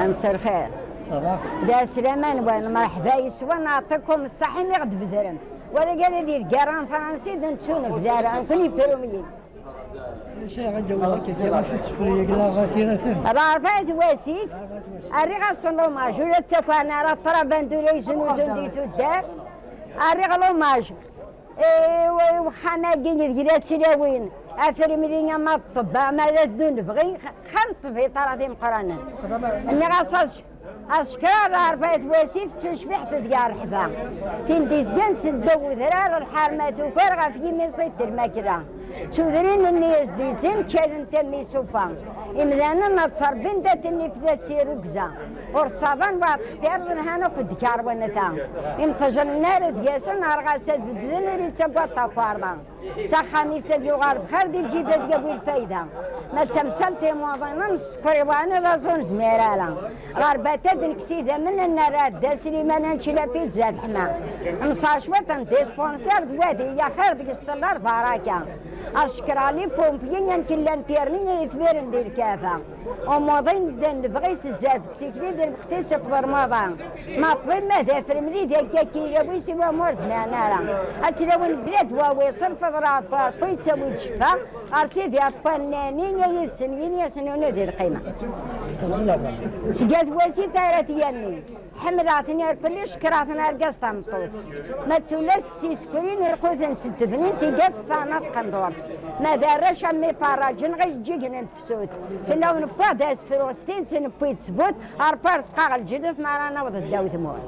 مساء الخير. صباح. دا سليمان وين مرحبا يسوى نعطيكم الصحي اللي غد بدرن ولا قال لي الكران فرنسي دنتون بدار انتوني بيروميين. شي غادي والله كيف واش السفريه قال غاتيرتين. راه فايت واسيف الريغا صلو ماجور تفانا راه طرابندولي جنوزون ديتو الدار الريغا لو ماج وخانا كي تلاوين اثر مدينه ما الطب ما دون بغي خمط في طرف مقرانا اني غاصاش اشكال رفعت واسيف تشبحت ديال الحفا كنت زقان سدو ذرار الحرمات وفرغه في يمين صيد الماكله تودرين الناس دي زين كان تمي سوفا املانا نتصر بنت اني فدات ركزه ورصابان بعد اختيار هنا في الدكار ونتا انفجر النار دياسن ارغاسات بدلن اللي تبقى طفارضه سخاميسه يغار بخير دي الجيبه قبل الفايده ما تمثلتي موظنا سكريواني رازون زميرالا غربتات نكسيده من النار دا سليمان نشيلا بيتزا حنا مصاشوات ندي سبونسير دوادي يا خير بيستلار بركه اشكر علي بومبيين يمكن لانتيرني يثبر ندير كافه وموضين نبغي سزاد بسيكلي ديال مختلف برمضان ما طويل ما دافر مريد هكا كيجاوي سوا مورز معنا راه اتلاوي البلاد ويصل فضرات طويل تسوي الشفا ارسيدي الفنانين يسنين يسنون ديال القيمه سجاد واسي ثلاث يمين حملاتني الفليش كراتنا رقصتها مطوط ما تولاش تيسكرين الخوذن ست بنين تيقف فانا قندور ما دارش امي فراجن غير جيجن الفسود كنا ونبقى داس فلسطين سنبوي تثبت اربار سقاغ الجدف ما رانا وضد داوت موت